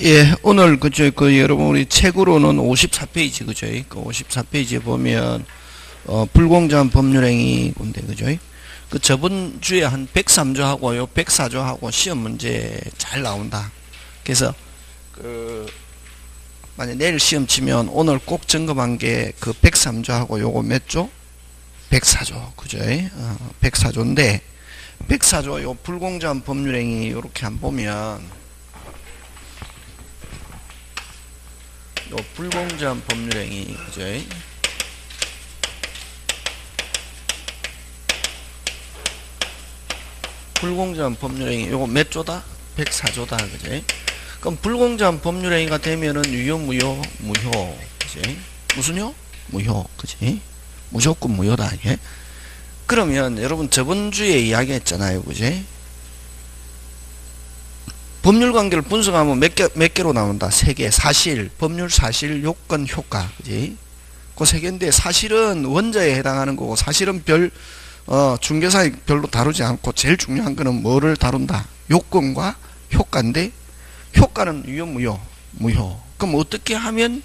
예, 오늘 여러분 우리 책으로는 54페이지 그죠? 그 54페이지에 보면 불공정한 법률행위 건데 그죠? 그 저번 주에 한 103조하고 요 104조하고 시험 문제 잘 나온다. 그래서 만약 내일 시험 치면 오늘 꼭 점검한 게 그 103조하고 요거 몇 조? 104조 그죠? 104조인데 104조 요 불공정한 법률행위 요렇게 안 보면 요 불공정한 법률행위 그죠? 불공정한 법률행위 요거 몇 조다? 104조다 그죠? 그럼 불공정한 법률행위가 되면은 유효 무효 무효 그죠? 무슨요? 무효 그지? 무조건 무효다 이게. 그러면 여러분 저번 주에 이야기했잖아요 그지? 법률관계를 분석하면 몇 개로 나온다? 3개. 사실, 법률 사실, 요건, 효과. 그지? 그 3개인데, 사실은 원자에 해당하는 거고, 사실은 중개사에 별로 다루지 않고, 제일 중요한 거는 뭐를 다룬다? 요건과 효과인데, 효과는 유효, 무효, 무효. 그럼 어떻게 하면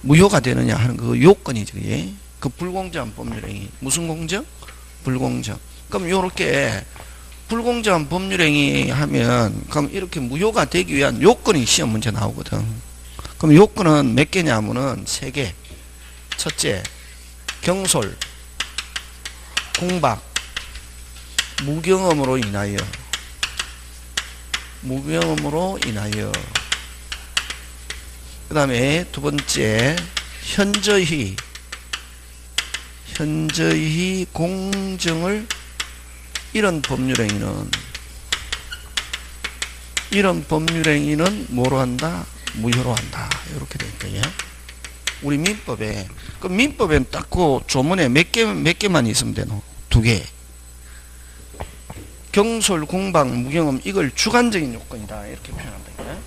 무효가 되느냐 하는 그 요건이죠. 그지? 그 불공정한 법률행위. 무슨 공정? 불공정. 그럼 요렇게, 불공정한 법률행위 하면 그럼 이렇게 무효가 되기 위한 요건이 시험 문제 나오거든. 그럼 요건은 몇 개냐면은 3개. 첫째, 경솔, 공박, 무경험으로 인하여. 무경험으로 인하여. 그 다음에 두 번째, 현저히 공정을 이런 법률행위는 뭐로 한다? 무효로 한다. 이렇게 될거예요. 우리 민법에. 그 민법엔 딱 그 조문에 몇 개만 있으면 되노? 2개. 경솔, 공박, 무경험, 이걸 주관적인 요건이다. 이렇게 표현한다. 그래?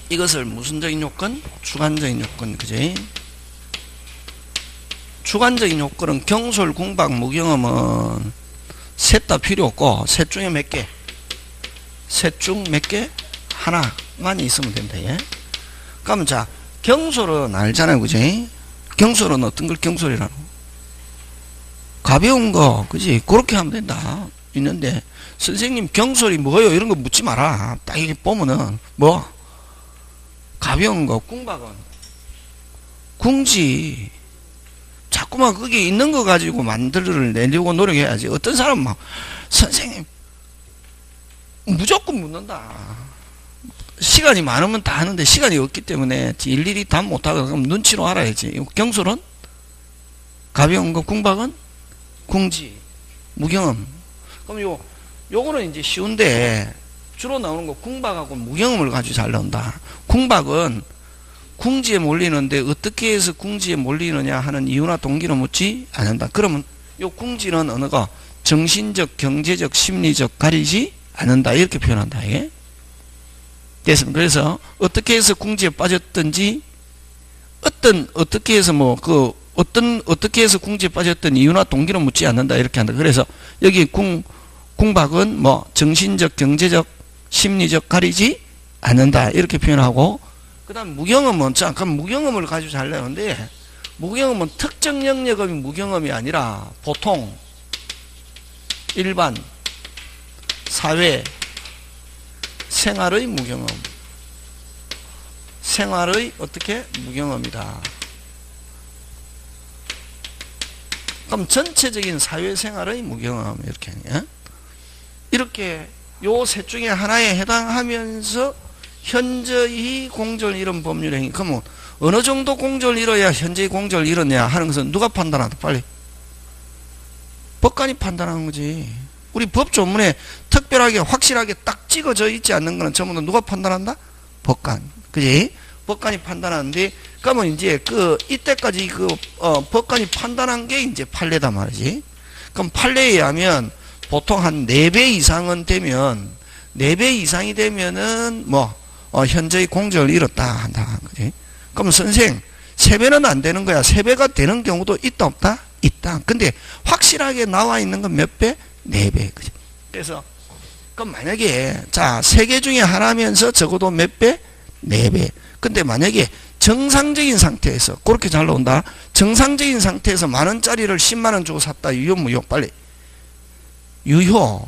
이것을 무슨적인 요건? 주관적인 요건. 그지? 주관적인 요건은 경솔, 공박, 무경험은 셋 다 필요 없고, 셋 중에 몇 개? 셋 중 몇 개? 하나만 있으면 된다. 예? 그럼 자, 경솔은 알잖아요. 그지? 경솔은 어떤 걸 경솔이라노? 가벼운 거, 그지? 그렇게 하면 된다. 있는데, 선생님, 경솔이 뭐예요? 이런 거 묻지 마라. 딱 이렇게 보면은, 뭐? 가벼운 거, 궁박은? 궁지. 자꾸만 거기 있는 거 가지고 만들어내려고 노력해야지. 어떤 사람은 막, 선생님, 무조건 묻는다. 시간이 많으면 다 하는데 시간이 없기 때문에 일일이 다 못하고 그럼 눈치로 알아야지. 경솔은? 가벼운 거, 궁박은? 궁지, 무경험. 그럼 요거는 이제 쉬운데 주로 나오는 거 궁박하고 무경험을 가지고 잘 나온다. 궁박은 궁지에 몰리는데 어떻게 해서 궁지에 몰리느냐 하는 이유나 동기를 묻지 않는다. 그러면 요 궁지는 어느 거? 정신적, 경제적, 심리적 가리지 않는다. 이렇게 표현한다. 이게. 됐습니다. 그래서 어떻게 해서 궁지에 빠졌든지 어떻게 해서 어떻게 해서 궁지에 빠졌던 이유나 동기를 묻지 않는다. 이렇게 한다. 그래서 여기 궁박은 정신적, 경제적, 심리적 가리지 않는다. 이렇게 표현하고 그 다음 무경험은 잠깐 무경험을 가지고 잘 나오는데 무경험은 특정 영역의 무경험이 아니라 보통 일반 사회 생활의 무경험 생활의 어떻게 무경험이다. 그럼 전체적인 사회생활의 무경험 이렇게 이렇게 요 셋 중에 하나에 해당하면서 현저히 공정을 잃은 법률행위. 그러면 어느 정도 공정을 잃어야 현저히 공정을 잃었냐 하는 것은 누가 판단한다? 빨리. 법관이 판단하는 거지. 우리 법조문에 특별하게 확실하게 딱 찍어져 있지 않는 거는 전부 다 누가 판단한다? 법관. 그지? 법관이 판단하는데 그러면 이제 이때까지 법관이 판단한 게 이제 판례다 말이지. 그럼 판례에 의하면 보통 한 4배 이상은 되면 4배 이상이 되면은 현저히 공정을 잃었다 한다. 그지? 그럼 선생 3배는 안 되는 거야. 3배가 되는 경우도 있다 없다? 있다. 근데 확실하게 나와 있는 건 몇 배? 4배. 그죠? 그래서 그럼 만약에 자, 세 개 중에 하나면서 적어도 몇 배? 4배. 근데 만약에 정상적인 상태에서 그렇게 잘 나온다. 정상적인 상태에서 만원짜리를 10만원 주고 샀다. 유효 무효? 빨리. 유효.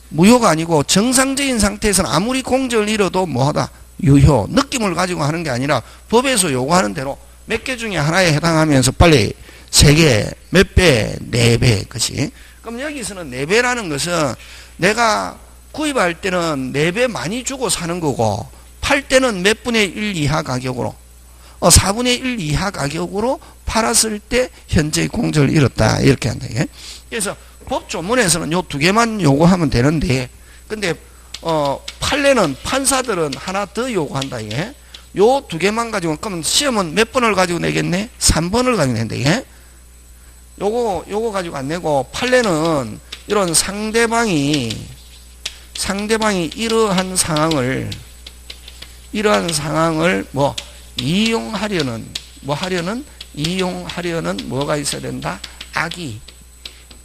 무효가 아니고 정상적인 상태에서는 아무리 공정을 잃어도 뭐하다? 유효. 느낌을 가지고 하는 게 아니라 법에서 요구하는 대로 몇 개 중에 하나에 해당하면서 빨리 3개, 몇 배? 4배. 그치? 그럼 여기서는 4배라는 것은 내가 구입할 때는 4배 많이 주고 사는 거고 팔 때는 몇 분의 1 이하 가격으로 4분의 1 이하 가격으로 팔았을 때 현재 공정을 잃었다. 이렇게 한다. 그래서 법조문에서는 요 2개만 요구하면 되는데 근데 판례는 판사들은 하나 더 요구한다. 요 2개만 가지고 그러면 시험은 몇 번을 가지고 내겠네? 3번을 가지고 낸다. 요거 가지고 안 내고 판례는 이런 상대방이 이러한 상황을 뭐 이용하려는 뭐가 있어야 된다? 악의,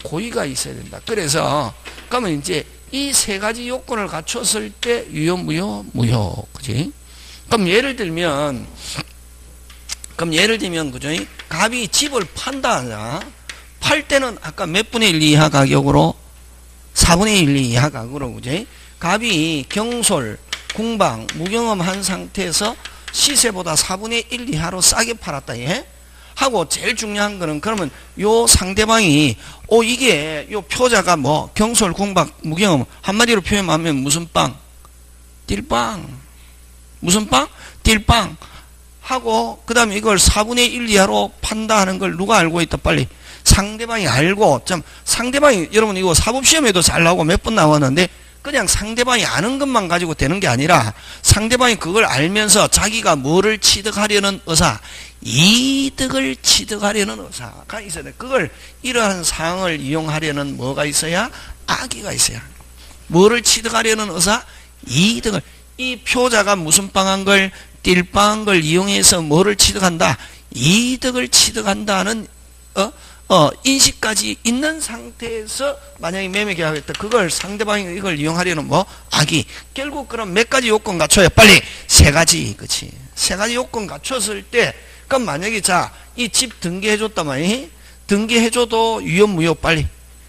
고의가 있어야 된다. 그래서 그러면 이제 이 3가지 요건을 갖췄을 때 유효, 무효. 그지? 그럼 예를 들면 그죠? 갑이 집을 판다 하자. 팔 때는 아까 몇 분의 1 이하 가격으로 4분의 1 이하 가격으로 그지? 갑이 경솔, 궁방, 무경험한 상태에서 시세보다 4분의 1 이하로 싸게 팔았다. 하고 제일 중요한 거는 그러면 요 상대방이 이게 요 표자가 뭐 경솔, 궁방, 무경험 한마디로 표현하면 무슨 빵? 띨빵. 무슨 빵? 띨빵. 하고 그 다음에 이걸 4분의 1 이하로 판다 하는 걸 누가 알고 있다? 빨리. 상대방이 알고 상대방이 여러분 이거 사법시험에도 잘 나오고 몇 번 나왔는데 그냥 상대방이 아는 것만 가지고 되는 게 아니라 상대방이 그걸 알면서 자기가 뭐를 취득하려는 의사, 이득을 취득하려는 의사가 있어야 돼. 그걸 이러한 상황을 이용하려는 뭐가 있어야? 악의가 있어야. 뭐를 취득하려는 의사? 이득을. 이 표자가 무슨 빵한 걸? 띨빵한 걸 이용해서 뭐를 취득한다? 이득을 취득한다는 인식까지 있는 상태에서 만약에 매매 계약했다. 그걸 상대방이 이걸 이용하려는 뭐? 악의. 결국 그럼 몇 가지 요건 갖춰야 빨리 3가지. 그치? 3가지 요건 갖췄을 때, 그럼 만약에 자, 이 집 등기해줬단 말이니? 등기해줘도 유효, 무효, 빨리.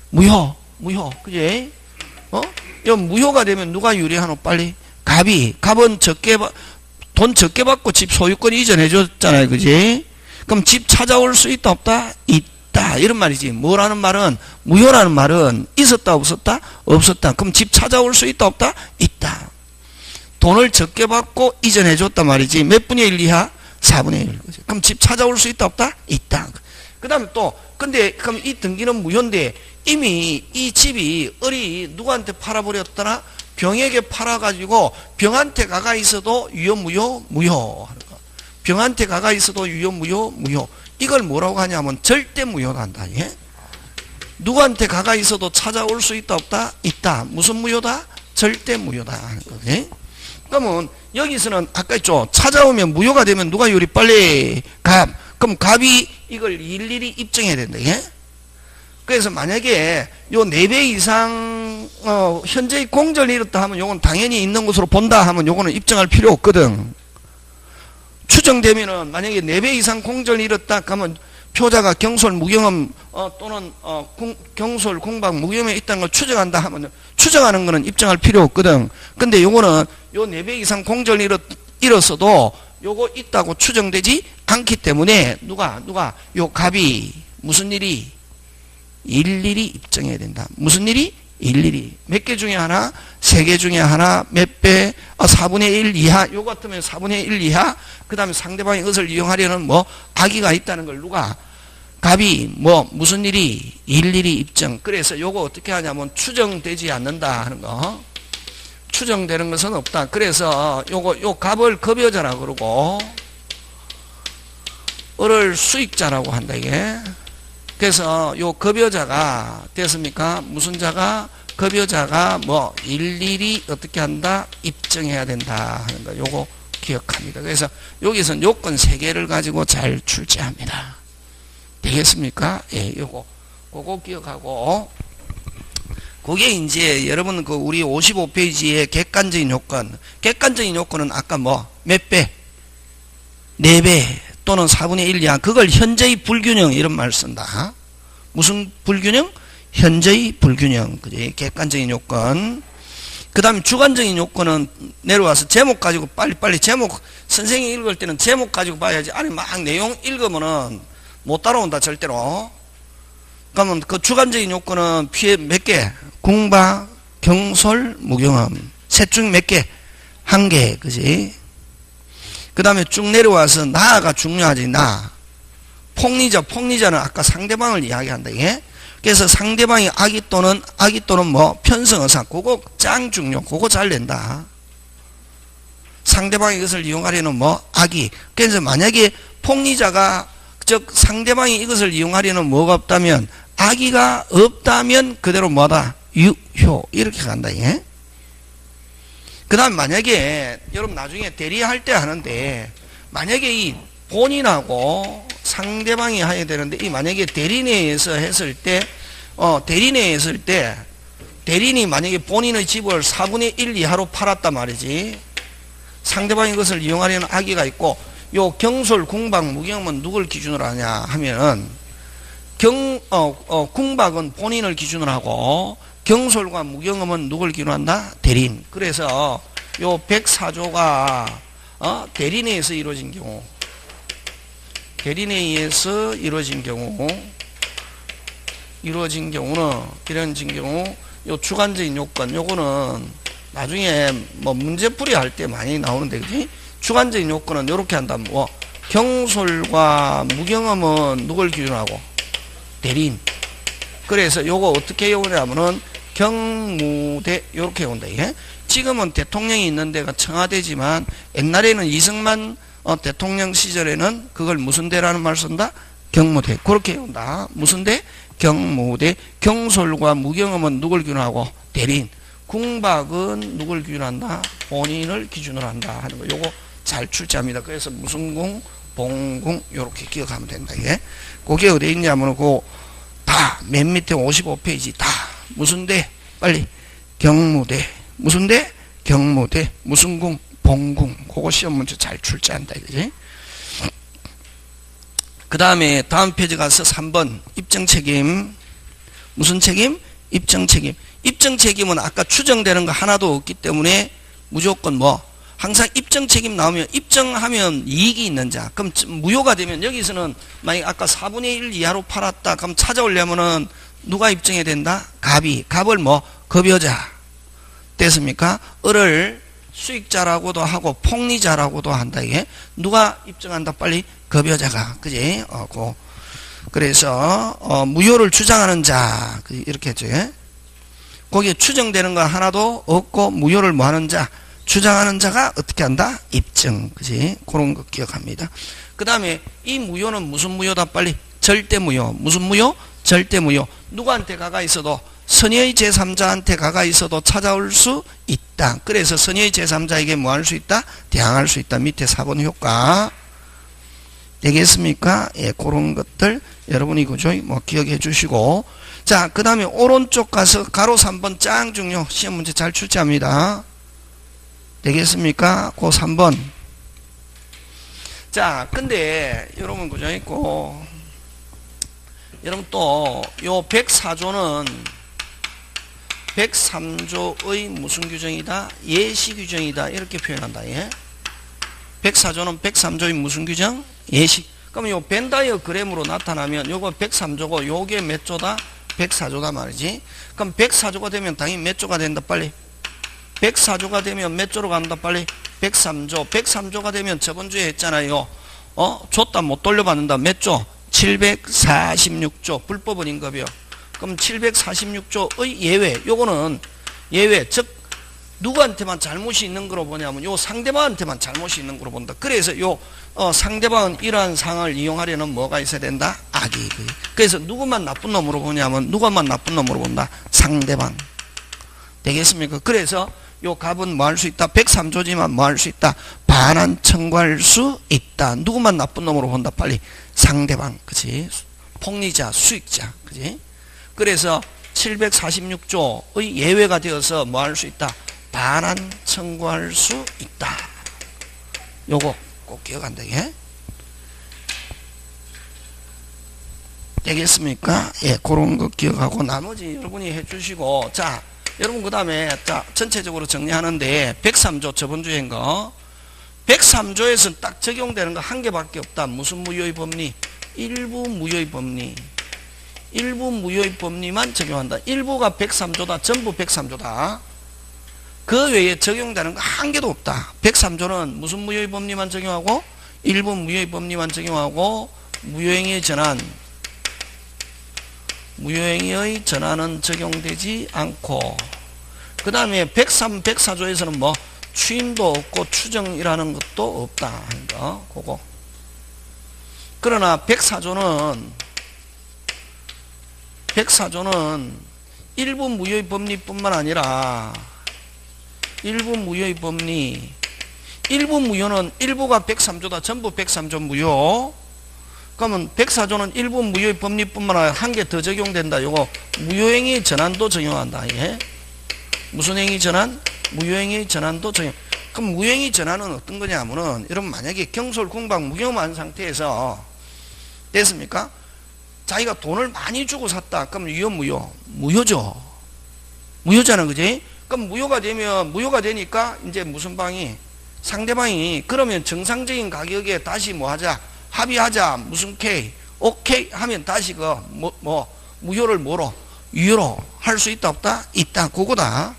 무효. 그지? 이 무효가 되면 누가 유리하노? 빨리. 갑은 돈 적게 받고 집 소유권 이전해줬잖아요. 그지? 그럼 집 찾아올 수 있다, 없다? 있다. 이런 말이지. 뭐라는 말은, 무효라는 말은 있었다, 없었다? 없었다. 그럼 집 찾아올 수 있다, 없다? 있다. 돈을 적게 받고 이전해줬단 말이지. 몇 분의 1 이하? 4분의 1. 그치? 그럼 집 찾아올 수 있다, 없다? 있다. 그 다음에 또, 근데, 그럼 이 등기는 무효인데, 이미 이 집이 누구한테 팔아버렸더라? 병에게 팔아가지고, 병한테 가가 있어도 유효, 무효. 병한테 가가 있어도 유효, 무효. 이걸 뭐라고 하냐면 절대 무효다 한다. 누구한테 가가 있어도 찾아올 수 있다, 없다? 있다. 무슨 무효다? 절대 무효다 하는 거지. 그러면 여기서는 아까 했죠. 찾아오면 무효가 되면 누가 유리? 빨리 갑. 그럼 갑이 이걸 일일이 입증해야 된다. 그래서 만약에 요 4배 이상 현재의 공정을 잃었다 하면 요건 당연히 있는 것으로 본다 하면 요거는 입증할 필요 없거든. 추정되면은 만약에 4배 이상 공정을 잃었다 하면 표자가 경솔, 무경험 또는 경솔, 공방, 무경험에 있다는 걸 추정한다 하면 추정하는 거는 입증할 필요 없거든. 근데 요거는 요 4배 이상 공정을 잃었어도 요거 있다고 추정되지 않기 때문에 누가 요 갑이 무슨 일이? 일일이 입증해야 된다. 무슨 일이? 일일이. 몇 개 중에 하나? 3개 중에 하나? 몇 배? 4분의 1 이하? 요 같으면 4분의 1 이하? 그 다음에 상대방의 것을 이용하려는 뭐 악의가 있다는 걸 누가? 갑이 뭐 무슨 일이? 일일이 입증. 그래서 요거 어떻게 하냐면 추정되지 않는다 하는 거. 추정되는 것은 없다. 그래서 요 갑을 급여자라고 그러고 을을 수익자라고 한다 이게. 그래서 요 급여자가 됐습니까? 무슨 자가? 급여자가 뭐 일일이 어떻게 한다? 입증해야 된다 하는 거. 요거 기억합니다. 그래서 여기서는 요건 3개를 가지고 잘 출제합니다. 되겠습니까? 예, 요거 그거 기억하고 그게 이제 여러분 그 우리 55페이지의 객관적인 요건. 객관적인 요건은 아까 뭐 몇 배? 4배 또는 4분의 1 이하. 그걸 현재의 불균형 이런 말 쓴다. 무슨 불균형? 현재의 불균형. 그지? 객관적인 요건. 그 다음에 주관적인 요건은 내려와서 제목 가지고 빨리빨리 제목 선생님이 읽을 때는 제목 가지고 봐야지. 아니 막 내용 읽으면은 못 따라온다 절대로. 그러면 그 주관적인 요건은 피해 몇 개? 궁박, 경솔, 무경험. 셋 중 몇 개? 1개. 그지? 그 다음에 쭉 내려와서 나가 중요하지. 나. 폭리자는 아까 상대방을 이야기한다. 예? 그래서 상대방이 악의 또는 뭐 편성어사. 그거 짱 중요. 그거 잘 낸다. 상대방이 이것을 이용하려는 뭐 악의. 그래서 만약에 폭리자가 즉 상대방이 이것을 이용하려는 뭐가 없다면 악의가 없다면 그대로 뭐다? 유효. 이렇게 간다. 예? 그 다음 만약에 여러분 나중에 대리할 때 하는데 만약에 이 본인하고 상대방이 해야 되는데 이 만약에 대리인에서 했을 때 대리인이 만약에 본인의 집을 4분의 1 이하로 팔았단 말이지. 상대방이 이것을 이용하려는 악의가 있고 요 경솔, 궁박, 무경험은 누굴 기준으로 하냐 하면은 궁박은 본인을 기준으로 하고 경솔과 무경험은 누굴 기준으로 한다? 대리인. 그래서 요 104조가 대리인에 의해서 이루어진 경우 이루어진 경우 요 주관적인 요건 요거는 나중에 뭐 문제풀이 할 때 많이 나오는데 그지? 주관적인 요건은 요렇게 한다. 뭐 경솔과 무경험은 누굴 기준으로 하고 대리인. 그래서 요거 어떻게 오냐면은 경무대 요렇게 온다. 예? 지금은 대통령이 있는 데가 청와대지만 옛날에는 이승만 대통령 시절에는 그걸 무슨 대라는 말 쓴다? 경무대. 그렇게 온다. 무슨 대? 경무대. 경솔과 무경험은 누굴 기준하고? 대리인. 궁박은 누굴 기준한다? 본인을 기준으로 한다 하는 거. 요거 잘 출제합니다. 그래서 무슨 궁, 봉궁 요렇게 기억하면 된다. 예? 그게 어디에 있냐면 다 맨 밑에 55페이지 다 무슨 대? 빨리 경무대. 무슨 대? 경무대. 무슨 궁? 봉궁. 그거 시험 문제 잘 출제한다. 그지? 그 다음에 다음 페이지 가서 3번 입증책임. 무슨 책임? 입증책임. 입증책임은 아까 추정되는 거 하나도 없기 때문에 무조건 뭐 항상 입증책임 나오면 입증하면 이익이 있는 자. 그럼 무효가 되면 여기서는 만약 아까 4분의 1 이하로 팔았다. 그럼 찾아오려면은 누가 입증해야 된다? 갑이. 갑을 뭐 급여자. 됐습니까? 을을 수익자라고도 하고 폭리자라고도 한다. 이게 누가 입증한다? 빨리 급여자가. 그지? 그래서 무효를 주장하는 자. 이렇게 했죠. 예? 거기에 추정되는 거 하나도 없고 무효를 뭐 하는 자? 주장하는 자가 어떻게 한다? 입증. 그지? 그런 거 기억합니다. 그 다음에 이 무효는 무슨 무효다? 빨리 절대 무효. 무슨 무효? 절대 무효. 누구한테 가가 있어도 선의의 제3자한테 가가 있어도 찾아올 수 있다. 그래서 선의의 제3자에게 뭐 할 수 있다? 대항할 수 있다. 밑에 4번 효과. 되겠습니까? 예, 그런 것들 여러분이 그죠? 뭐 기억해 주시고. 자, 그 다음에 오른쪽 가서 가로 3번 짱 중요. 시험 문제 잘 출제합니다. 되겠습니까? 그 3번. 자, 근데 여러분 그죠? 있고 여러분 또 요 104조는 103조의 무슨 규정이다? 예시 규정이다. 이렇게 표현한다. 예? 104조는 103조의 무슨 규정? 예시. 그러면 요 벤다이어그램으로 나타나면 요거 103조고 요게 몇 조다? 104조다 말이지. 그럼 104조가 되면 당연히 몇 조가 된다? 빨리. 104조가 되면 몇 조로 간다? 빨리. 103조. 103조가 되면 저번 주에 했잖아요. 줬다 못 돌려받는다. 몇 조? 746조. 불법은 임급이요. 그럼 746조의 예외. 요거는 예외. 즉 누구한테만 잘못이 있는 거로 보냐면 요 상대방한테만 잘못이 있는 거로 본다. 그래서 요 상대방은 이러한 상황을 이용하려는 뭐가 있어야 된다? 악이. 그래서 누구만 나쁜 놈으로 보냐면 누구만 나쁜 놈으로 본다? 상대방. 되겠습니까? 그래서 요 갑은 뭐 할 수 있다? 103조지만 뭐 할 수 있다? 반환 청구할 수 있다. 누구만 나쁜 놈으로 본다? 빨리 상대방. 그치? 폭리자, 수익자. 그치? 그래서 746조의 예외가 되어서 뭐 할 수 있다? 반환 청구할 수 있다. 요거 꼭 기억한다. 예? 되겠습니까? 예, 그런 거 기억하고 나머지 여러분이 해주시고, 자, 여러분 그 다음에 자 전체적으로 정리하는데 103조 저번 주에 한 거 103조에서는 딱 적용되는 거 한 개밖에 없다. 무슨 무효의 법리? 일부 무효의 법리. 일부 무효의 법리만 적용한다. 일부가 103조다. 전부 103조다. 그 외에 적용되는 거 한 개도 없다. 103조는 무슨 무효의 법리만 적용하고 일부 무효의 법리만 적용하고 무효행위의 전환, 무효행위의 전환은 적용되지 않고, 그 다음에 103, 104조에서는 뭐 추인도 없고 추정이라는 것도 없다 하는 거, 그거. 그러나 104조는 일부 무효의 법리뿐만 아니라 일부 무효의 법리, 일부 무효는 일부가 103조다. 전부 103조 무효. 그러면 104조는 일부 무효의 법리뿐만 아니라 한 개 더 적용된다. 요거 무효행위 전환도 적용한다. 예? 무슨 행위 전환? 무효행위 전환도 적용. 그럼 무효행위 전환은 어떤 거냐면은 여러분 만약에 경솔 공박 무효만 상태에서 됐습니까? 자기가 돈을 많이 주고 샀다. 그럼 유효 무효? 무효죠. 무효잖아. 그지? 그럼 무효가 되니까 이제 무슨 방이 상대방이 그러면 정상적인 가격에 다시 뭐 하자? 합의하자. 무슨 K? 오케이 하면 다시 그 무효를 뭐로? 유효로 할 수 있다 없다? 있다. 그거다.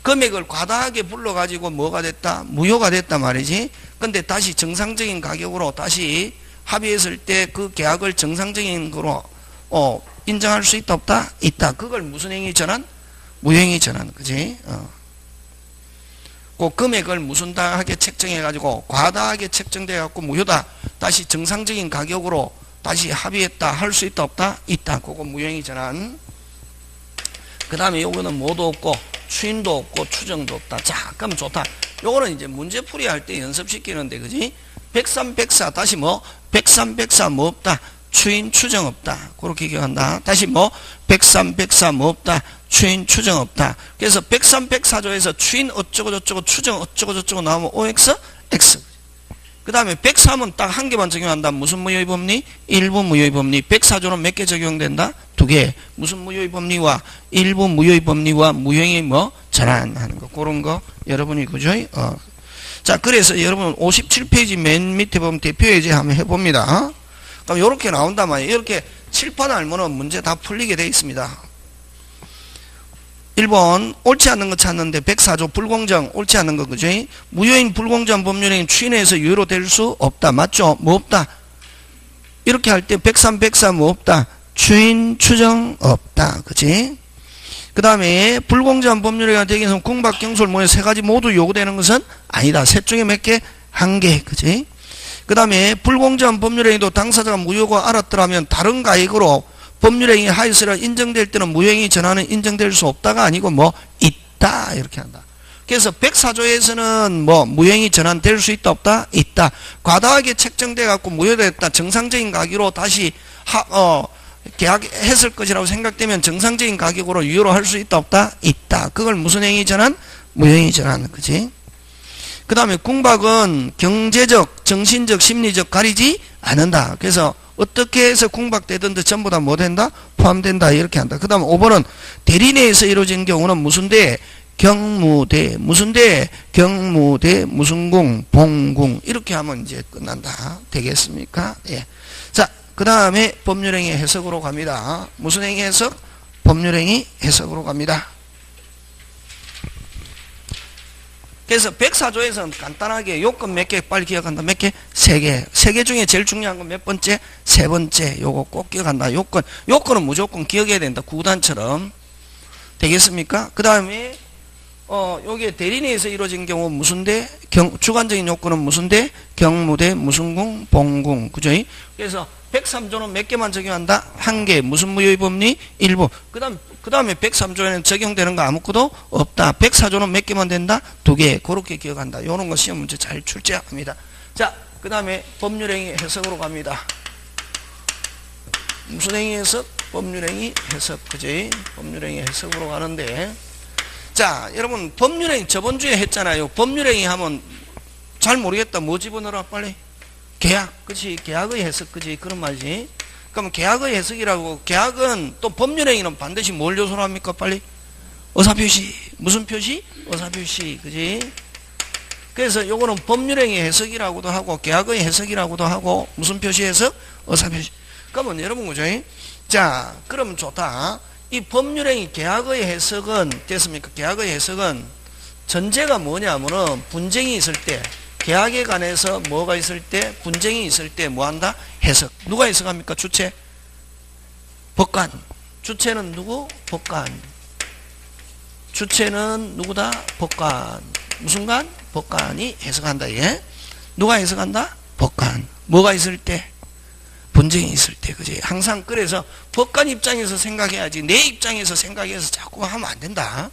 금액을 과다하게 불러가지고 뭐가 됐다? 무효가 됐다 말이지. 근데 다시 정상적인 가격으로 다시 합의했을 때 그 계약을 정상적인 거로 인정할 수 있다 없다? 있다. 그걸 무슨 행위 전환? 무효행위 전환. 그지? 그 금액을 무슨 다하게 책정해가지고 과다하게 책정돼갖고 무효다. 다시 정상적인 가격으로 다시 합의했다. 할 수 있다 없다? 있다. 그거 무효행위 전환. 그 다음에 요거는 뭐도 없고 추인도 없고 추정도 없다. 자, 그럼 좋다. 요거는 이제 문제풀이 할 때 연습시키는데, 그지? 103, 104 다시 뭐 103, 104 뭐 없다? 추인 추정 없다. 그렇게 기억한다. 다시 뭐 103, 104 뭐 없다? 추인 추정 없다. 그래서 103, 104조에서 추인 어쩌고 저쩌고 추정 어쩌고 저쩌고 나오면 OX, X. 그 다음에 103은 딱 한 개만 적용한다. 무슨 무효의 법리? 일부 무효의 법리. 104조는 몇 개 적용된다? 두 개. 무슨 무효의 법리와 일부 무효의 법리와 무효행위 뭐 전환하는 거. 그런 거 여러분이 그죠? 자, 그래서 여러분 57페이지 맨 밑에 보면 대표 예제 한번 해봅니다. 그럼 이렇게 나온단 말이에요. 이렇게 칠판 알면은 문제 다 풀리게 되어 있습니다. 1번 옳지 않는 거 찾는데 104조 불공정 옳지 않는 거 그죠? 무효인 불공정 법률행위 추인해서 유효로 될 수 없다. 맞죠? 뭐 없다? 이렇게 할 때 103, 104 뭐 없다? 추인 추정 없다. 그지? 그 다음에 불공정한 법률행위가 되기 위해서 공박, 경솔, 모의 세 가지 모두 요구되는 것은 아니다. 셋 중에 몇 개? 한 개. 그지? 그 다음에 불공정한 법률행위도 당사자가 무효가 알았더라면 다른 가액으로 법률행위 하에서라 인정될 때는 무효행위 전환은 인정될 수 없다가 아니고 뭐 있다. 이렇게 한다. 그래서 104조에서는 뭐 무효행위 전환될 수 있다 없다? 있다. 과다하게 책정돼 갖고 무효됐다. 정상적인 가격으로 다시 계약했을 것이라고 생각되면 정상적인 가격으로 유효로 할 수 있다 없다? 있다. 그걸 무슨 행위 전환? 무효행위 전환. 그지? 그 다음에 궁박은 경제적, 정신적, 심리적 가리지 않는다. 그래서 어떻게 해서 궁박되든지 전부 다 뭐 된다? 포함된다. 이렇게 한다. 그 다음 5번은 대리 내에서 이루어진 경우는 무슨 대? 경무대. 무슨 대? 경무대, 무슨궁, 봉궁. 이렇게 하면 이제 끝난다. 되겠습니까? 예. 자, 그 다음에 법률행위 해석으로 갑니다. 무슨 행위 해석? 법률행위 해석으로 갑니다. 그래서 104조에서는 간단하게 요건 몇 개 빨리 기억한다. 몇 개? 세 개. 세 개 중에 제일 중요한 건 몇 번째? 세 번째. 요거 꼭 기억한다. 요건은 무조건 기억해야 된다. 구단처럼. 되겠습니까? 그 다음에 요게 대리내에서 이루어진 경우 무슨 대? 주관적인 요건은 무슨 대? 경무대, 무슨궁, 봉궁. 그죠? 그래서 103조는 몇 개만 적용한다? 한 개. 무슨 무효의 법리? 일부. 그 다음에 103조에는 적용되는 거 아무것도 없다. 104조는 몇 개만 된다? 두 개. 그렇게 기억한다. 요런 거 시험 문제 잘 출제합니다. 자, 그 다음에 법률행위 해석으로 갑니다. 무슨 행위 해석? 법률행위 해석, 그지? 법률행위 해석으로 가는데, 자, 여러분, 법률행위 저번주에 했잖아요. 법률행위 하면 잘 모르겠다. 뭐 집어넣어라, 빨리? 계약, 그치? 계약의 해석, 그치? 그런 말이지. 그럼 계약의 해석이라고, 계약은 또 법률행위는 반드시 뭘 요소로 합니까, 빨리? 의사표시. 무슨 표시? 의사표시, 그지? 그래서 요거는 법률행위 해석이라고도 하고, 계약의 해석이라고도 하고, 무슨 표시 해석? 의사표시. 그러면 여러분, 그죠? 자, 그러면 좋다. 이 법률행위 계약의 해석은, 됐습니까? 계약의 해석은 전제가 뭐냐면은 분쟁이 있을 때, 계약에 관해서 뭐가 있을 때, 분쟁이 있을 때 뭐 한다? 해석. 누가 해석합니까? 주체? 법관. 주체는 누구? 법관. 주체는 누구다? 법관. 무슨 관? 법관이 해석한다. 예? 누가 해석한다? 법관. 뭐가 있을 때? 분쟁이 있을 때, 그지? 항상 그래서 법관 입장에서 생각해야지 내 입장에서 생각해서 자꾸 하면 안 된다.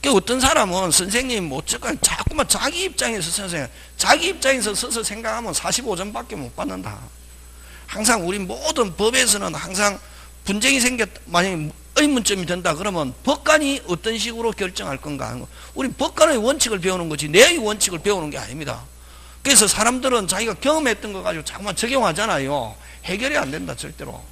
그 어떤 사람은 선생님 어쨌건 자꾸만 자기 입장에서 서서 자기 입장에서 서서 생각하면 45점밖에 못 받는다. 항상 우리 모든 법에서는 항상 분쟁이 만약에 의문점이 된다 그러면 법관이 어떤 식으로 결정할 건가. 우리 법관의 원칙을 배우는 거지 내 원칙을 배우는 게 아닙니다. 그래서 사람들은 자기가 경험했던 거 가지고 자꾸만 적용하잖아요. 해결이 안 된다. 절대로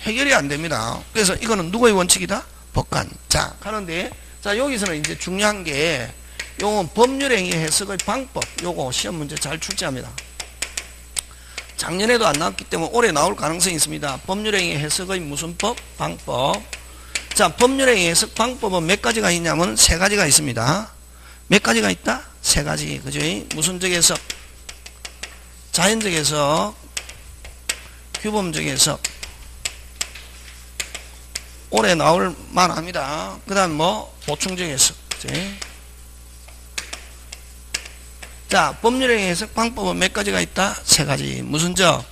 해결이 안 됩니다. 그래서 이거는 누구의 원칙이다? 법관. 자, 가는데, 자, 여기서는 이제 중요한 게, 요건 법률행위 해석의 방법, 요거 시험 문제 잘 출제합니다. 작년에도 안 나왔기 때문에 올해 나올 가능성이 있습니다. 법률행위 해석의 무슨 법? 방법. 자, 법률행위 해석 방법은 몇 가지가 있냐면 세 가지가 있습니다. 몇 가지가 있다? 세 가지. 그죠? 무슨적 해석, 자연적 해석, 규범적 해석. 올해 나올 만합니다. 그 다음 뭐 보충적 해석. 그치? 자, 법률행위 해석 방법은 몇 가지가 있다? 세 가지. 무슨 적?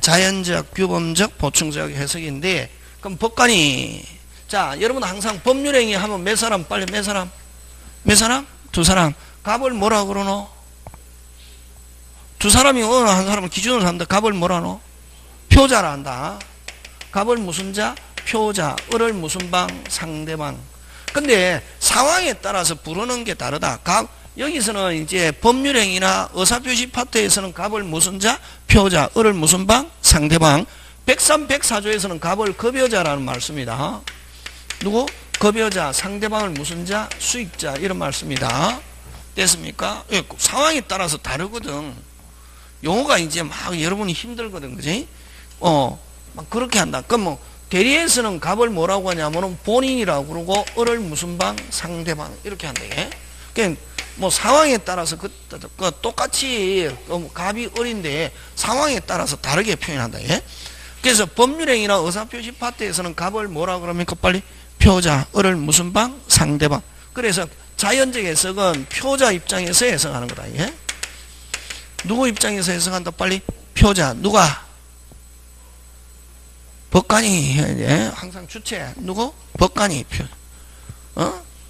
자연적, 규범적, 보충적 해석인데, 그럼 법관이, 자, 여러분 항상 법률행위 하면 몇 사람? 빨리 몇 사람? 몇 사람? 두 사람. 갑을 뭐라 그러노? 두 사람이 어느 한 사람을 기준으로 한다. 갑을 뭐라 노? 표자라 한다. 갑을 무슨 자? 표자. 을을 무슨 방? 상대방. 근데 상황에 따라서 부르는 게 다르다. 갑, 여기서는 이제 법률행위나 의사표시 파트에서는 갑을 무슨 자? 표자. 을을 무슨 방? 상대방. 103, 104조에서는 갑을 급여자라는 말 씁니다. 누구? 급여자. 상대방을 무슨 자? 수익자. 이런 말 씁니다. 됐습니까? 예, 상황에 따라서 다르거든. 용어가 이제 막 여러분이 힘들거든. 그지? 막 그렇게 한다. 그럼 뭐, 대리에서는 갑을 뭐라고 하냐면은 본인이라고 그러고, 을을 무슨 방? 상대방. 이렇게 한다. 그러니까 뭐 상황에 따라서 똑같이 갑이 을인데 상황에 따라서 다르게 표현한다. 그래서 법률행위나 의사표시 파트에서는 갑을 뭐라 그럽니까? 빨리 표자, 을을 무슨 방? 상대방. 그래서 자연적 해석은 표자 입장에서 해석하는 거다. 누구 입장에서 해석한다? 빨리 표자. 누가? 법관이 항상 주체. 누구? 법관이 표.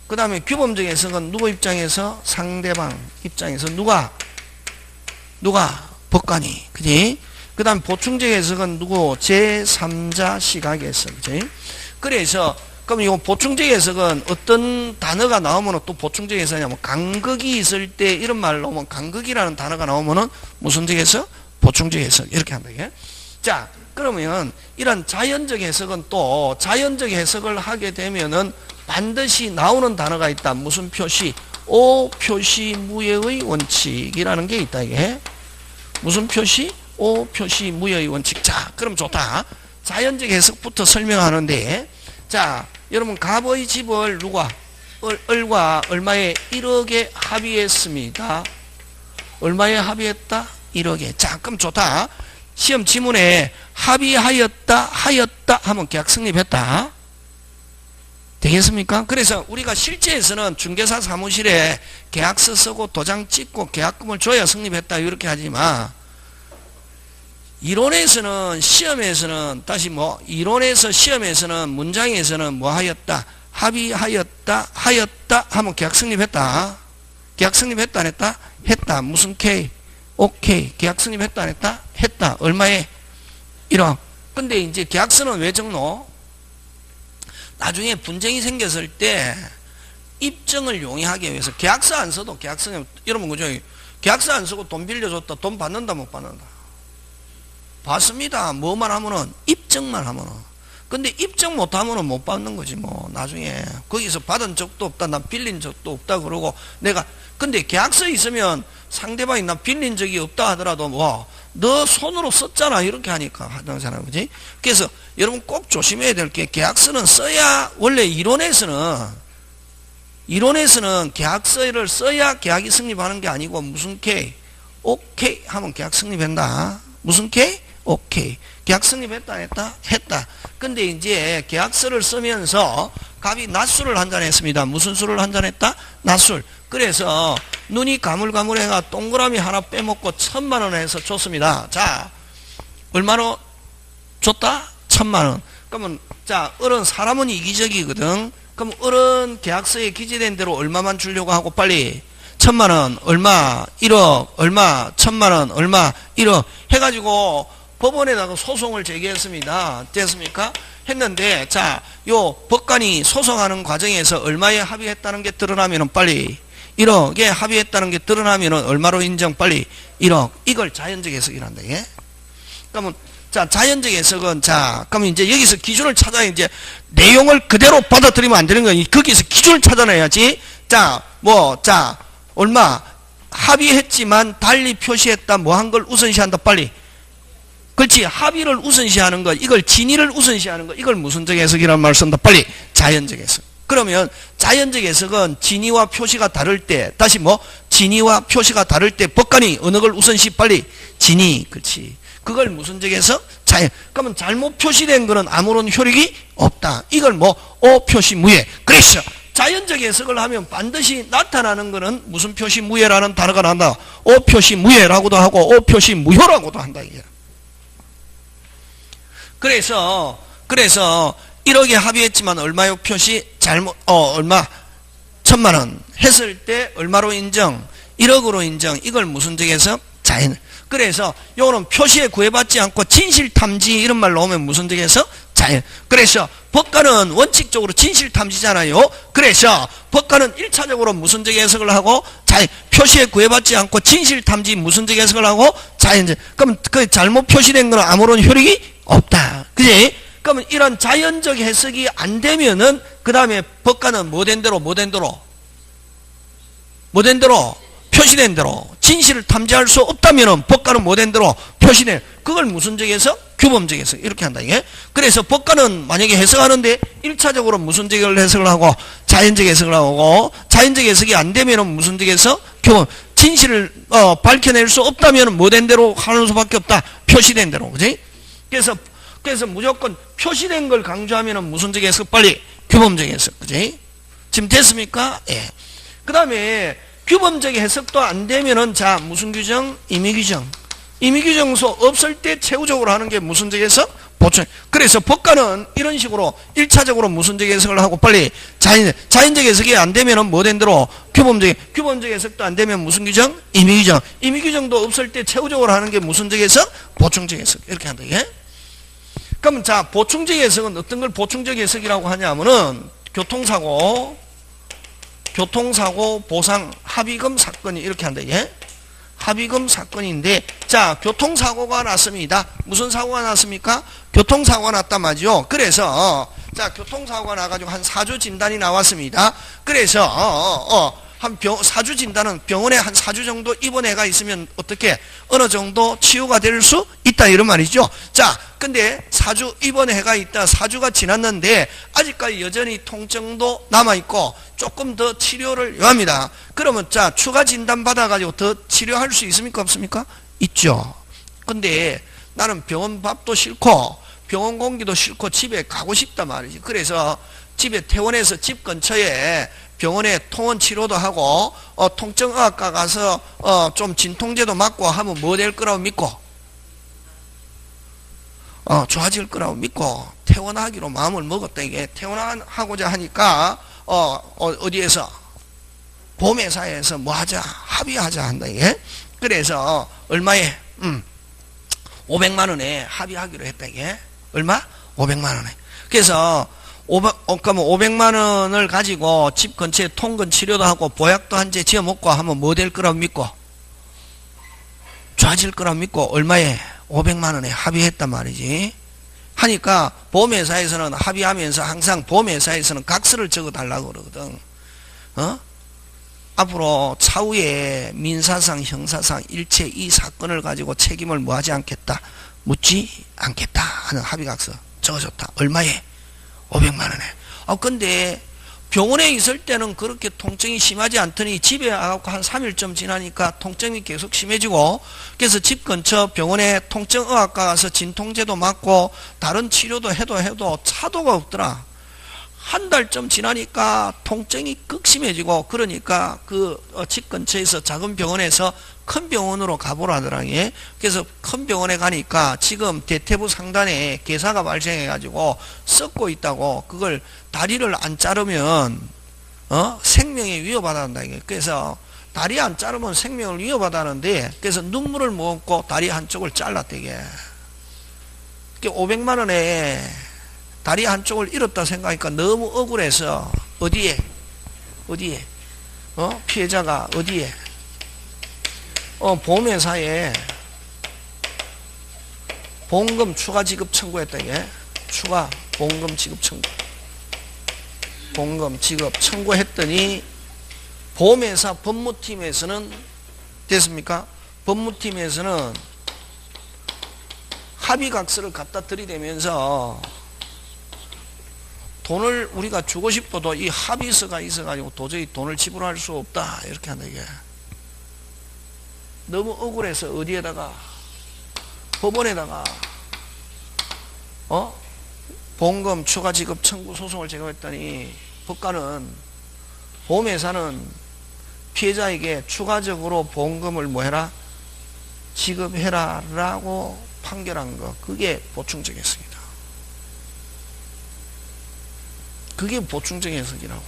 그 다음에 규범적 해석은 누구 입장에서? 상대방 입장에서 누가? 법관이. 그지? 그 다음에 보충적 해석은 누구? 제3자 시각 해석. 그지? 그래서 그럼 이거 보충적 해석은 어떤 단어가 나오면 또 보충적 해석이냐면 간극이 있을 때 이런 말 나오면 간극이라는 단어가 나오면은 무슨적 해석? 보충적 해석. 이렇게 한다. 자, 그러면 이런 자연적 해석은 또 자연적 해석을 하게 되면은 반드시 나오는 단어가 있다. 무슨 표시? 오표시 무예의 원칙이라는 게 있다. 이게 무슨 표시? 오표시 무예의 원칙. 자, 그럼 좋다. 자연적 해석부터 설명하는데, 자, 여러분 갑의 집을 누가? 을과 얼마에? 1억에 합의했습니다. 얼마에 합의했다? 1억에. 자, 그럼 좋다. 시험 지문에 합의하였다 하면 계약 성립했다. 되겠습니까? 그래서 우리가 실제에서는 중개사 사무실에 계약서 쓰고 도장 찍고 계약금을 줘야 성립했다 이렇게 하지만, 이론에서는 시험에서는 다시 뭐 이론에서 시험에서는 문장에서는 뭐 하였다? 합의하였다 하면 계약 성립했다. 계약 성립했다 안 했다? 했다. 무슨 K? 오케이. 계약 성립했다 안 했다? 했다. 얼마에? 1억. 근데 이제 계약서는 왜 적노? 나중에 분쟁이 생겼을 때 입증을 용이하게 위해서. 계약서 안 써도 계약서는 여러분 그죠? 계약서 안 쓰고 돈 빌려줬다. 돈 받는다 못 받는다? 받습니다. 뭐만 하면은 입증만 하면은. 근데 입증 못 하면은 못 받는 거지 뭐. 나중에 거기서 받은 적도 없다, 나 빌린 적도 없다 그러고 내가. 근데 계약서 있으면 상대방이 나 빌린 적이 없다 하더라도 뭐 너 손으로 썼잖아 이렇게 하니까 하잖아, 그지? 그래서 여러분 꼭 조심해야 될 게, 계약서는 써야, 원래 이론에서는 계약서를 써야 계약이 성립하는 게 아니고, 무슨 K? 오케이 하면 계약 성립한다. 무슨 K? 오케이. 계약 성립했다 했다? 했다. 근데 이제 계약서를 쓰면서 갑이 낫술을 한잔했습니다. 무슨 술을 한잔했다? 낫술. 그래서 눈이 가물가물해가 동그라미 하나 빼먹고 1,000,000원 해서 줬습니다. 자, 얼마로 줬다? 1,000,000원. 그러면 자, 어른 사람은 이기적이거든. 그럼 어른 계약서에 기재된 대로 얼마만 주려고 하고, 빨리 1,000,000원 얼마, 1억 얼마, 1,000,000원 얼마, 1억 해가지고 법원에다가 소송을 제기했습니다. 됐습니까? 했는데, 자, 요 법관이 소송하는 과정에서 얼마에 합의했다는 게 드러나면은 빨리 1억에 합의했다는 게 드러나면은 얼마로 인정? 빨리 1억. 이걸 자연적 해석이란다. 예? 그러면 자, 자연적 해석은, 자, 그러면 이제 여기서 기준을 찾아야, 이제 내용을 그대로 받아들이면 안 되는 거야. 거기서 기준을 찾아내야지. 자, 뭐, 자, 얼마 합의했지만 달리 표시했다, 뭐 한 걸 우선시한다, 빨리. 그렇지. 합의를 우선시하는 것, 이걸 진위를 우선시하는 것, 이걸 무슨적 해석이라는 말을 쓴다, 빨리. 자연적 해석. 그러면 자연적 해석은 진위와 표시가 다를 때, 다시 뭐 진위와 표시가 다를 때 법관이 어느 걸 우선시, 빨리. 진위. 그렇지. 그걸 무슨적 해석? 자연. 그러면 잘못 표시된 거는 아무런 효력이 없다. 이걸 뭐 오표시 무예. 그래서 자연적 해석을 하면 반드시 나타나는 거는 무슨 표시 무예라는 단어가 나온다. 오표시 무예라고도 하고 오표시 무효라고도 한다, 이게. 그래서 1억에 합의했지만 얼마요 표시? 잘못, 얼마? 1,000,000원 했을 때 얼마로 인정? 1억으로 인정. 이걸 무슨적 해석? 자연. 그래서 요거는 표시에 구애받지 않고 진실탐지 이런 말 나오면 무슨적 해석? 자연. 그래서 법관은 원칙적으로 진실탐지잖아요. 그래서 법관은 1차적으로 무슨적 해석을 하고, 자연. 표시에 구애받지 않고 진실탐지 무슨적 해석을 하고, 자연적. 그럼 그 잘못 표시된 거는 아무런 효력이 없다. 그지? 그러면 이런 자연적 해석이 안 되면은 그 다음에 법관은 뭐 된 대로 표시된 대로 진실을 탐지할 수 없다면은 법관은 뭐 된 대로 표시된, 그걸 무슨적 해석? 규범적 해석. 이렇게 한다, 이게. 그래서 법관은 만약에 해석하는데 1차적으로 무슨적 해석을 하고 자연적 해석을 하고, 자연적 해석이 안 되면은 무슨적 해석? 규범. 진실을 밝혀낼 수 없다면은 뭐 된 대로 하는 수밖에 없다. 표시된 대로. 그지? 그래서 무조건 표시된 걸 강조하면은 무슨적 해석? 빨리 규범적 해석. 그지? 지금 됐습니까? 예. 그 다음에 규범적 해석도 안 되면은, 자, 무슨 규정? 임의규정. 임의규정서 없을 때 최후적으로 하는 게 무슨적 해석? 보충. 그래서 법관은 이런 식으로 1차적으로 무슨적 해석을 하고, 빨리 자연적 해석이 안 되면은 뭐 된 대로 규범적 해석도 안 되면 무슨 규정? 임의규정. 임의규정도 없을 때 최후적으로 하는 게 무슨적 해석? 보충적 해석. 이렇게 한다, 예? 그러면 자, 보충적 해석은 어떤 걸 보충적 해석이라고 하냐면은, 교통사고 보상 합의금 사건이 이렇게 한다, 예? 합의금 사건인데, 자, 교통사고가 났습니다. 무슨 사고가 났습니까? 교통사고가 났단 말이죠. 그래서 자, 교통사고가 나가지고 한 4주 진단이 나왔습니다. 그래서 사주 진단은 병원에 한 4주 정도 입원해가 있으면 어떻게 어느 정도 치유가 될 수 있다, 이런 말이죠. 자, 근데 4주 입원해가 있다, 4주가 지났는데 아직까지 여전히 통증도 남아있고 조금 더 치료를 요합니다. 그러면 자, 추가 진단 받아가지고 더 치료할 수 있습니까, 없습니까? 있죠. 근데 나는 병원 밥도 싫고 병원 공기도 싫고 집에 가고 싶단 말이지. 그래서 집에 퇴원해서 집 근처에 병원에 통원 치료도 하고 통증의학과 가서 좀 진통제도 맞고 하면 뭐 될 거라고 믿고 좋아질 거라고 믿고 퇴원하기로 마음을 먹었다. 이게 퇴원하고자 하니까 어디에서 보험회사에서 뭐 하자, 합의하자 한다, 이게. 그래서 얼마에 500만 원에 합의하기로 했다, 이게. 얼마? 500만 원에. 그래서 500만 원을 가지고 집 근처에 통근 치료도 하고 보약도 한 재 지어 먹고 하면 뭐 될 거라고 믿고? 좋아질 거라고 믿고 얼마에? 500만 원에 합의했단 말이지. 하니까 보험회사에서는 합의하면서 항상 보험회사에서는 각서를 적어 달라고 그러거든. 앞으로 차후에 민사상 형사상 일체 이 사건을 가지고 책임을 뭐하지 않겠다, 묻지 않겠다 하는 합의각서 적어줬다. 얼마에? 500만 원에. 근데 병원에 있을 때는 그렇게 통증이 심하지 않더니 집에 와갖고 한 3일쯤 지나니까 통증이 계속 심해지고, 그래서 집 근처 병원에 통증의학과 가서 진통제도 맞고 다른 치료도 해도 차도가 없더라. 한 달쯤 지나니까 통증이 극심해지고, 그러니까 집 근처에서 작은 병원에서 큰 병원으로 가보라 하더라. 그래서 큰 병원에 가니까 지금 대퇴부 상단에 괴사가 발생해가지고 썩고 있다고, 그걸 다리를 안 자르면 생명에 위협하다는다. 그래서 다리 안 자르면 생명을 위협하다는데, 그래서 눈물을 먹고 다리 한쪽을 잘랐대. 500만 원에 다리 한쪽을 잃었다 생각하니까 너무 억울해서 어디에? 피해자가 어디에? 보험회사에 보험금 추가 지급 청구했다. 추가 보험금 지급 청구. 보험금 지급 청구했더니 보험회사 법무팀에서는 됐습니까? 법무팀에서는 합의각서를 갖다 들이대면서 돈을 우리가 주고 싶어도 이 합의서가 있어가지고 도저히 돈을 지불할 수 없다 이렇게 한다. 이게 너무 억울해서 어디에다가? 법원에다가 보험금 추가 지급 청구 소송을 제기했더니 법관은, 보험회사는 피해자에게 추가적으로 보험금을 뭐해라? 지급해라 라고 판결한 거, 그게 보충적 해석이다. 그게 보충적 해석이라고.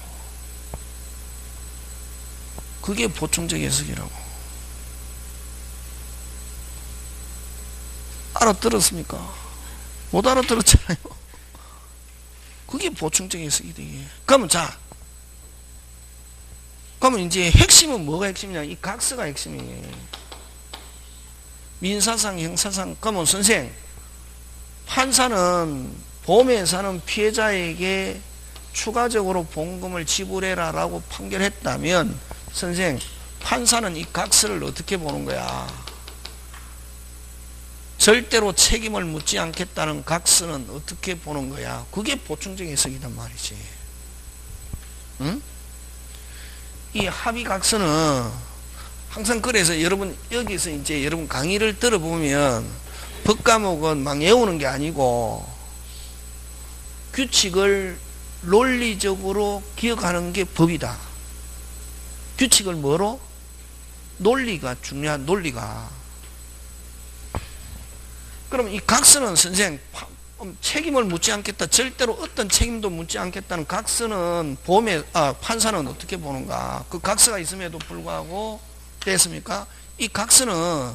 그게 보충적 해석이라고. 알아들었습니까? 못 알아들었잖아요. 그게 보충적 해석이다. 그러면 그러면 이제 핵심은 뭐가 핵심이냐? 이 각서가 핵심이에요. 민사상, 형사상. 그러면 선생, 판사는, 보험회사는 피해자에게 추가적으로 보험금을 지불해라 라고 판결했다면, 선생, 판사는 이 각서를 어떻게 보는 거야? 절대로 책임을 묻지 않겠다는 각서는 어떻게 보는 거야? 그게 보충적 해석이란 말이지. 응? 이 합의 각서는 항상, 그래서 여러분 여기서 이제 여러분 강의를 들어보면 법 과목은 막 외우는 게 아니고 규칙을 논리적으로 기억하는 게 법이다. 규칙을 뭐로? 논리가 중요한, 논리가. 그럼 이 각서는 선생 책임을 묻지 않겠다, 절대로 어떤 책임도 묻지 않겠다는 각서는 판사는 어떻게 보는가? 그 각서가 있음에도 불구하고 됐습니까? 이 각서는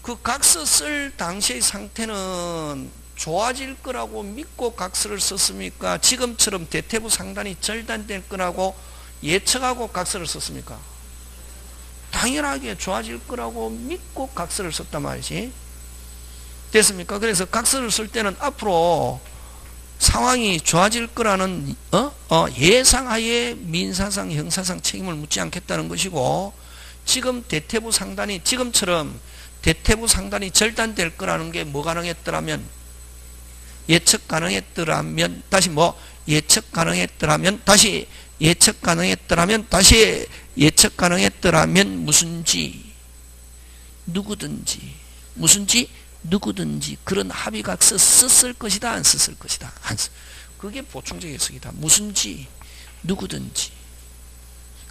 그 각서 쓸 당시의 상태는 좋아질 거라고 믿고 각서를 썼습니까? 지금처럼 대퇴부 상단이 절단될 거라고 예측하고 각서를 썼습니까? 당연하게 좋아질 거라고 믿고 각서를 썼단 말이지. 됐습니까? 그래서 각서를 쓸 때는 앞으로 상황이 좋아질 거라는 예상하에 민사상, 형사상 책임을 묻지 않겠다는 것이고, 지금 대퇴부 상단이 지금처럼 대퇴부 상단이 절단될 거라는 게 뭐 가능했더라면, 예측 가능했더라면, 다시 뭐 예측 가능했더라면, 다시 예측 가능했더라면, 다시 예측 가능했더라면 무슨지, 누구든지, 무슨지, 누구든지 그런 합의각서 썼을 것이다, 안 썼을 것이다, 안 썼. 그게 보충적 해석이다. 무슨지, 누구든지.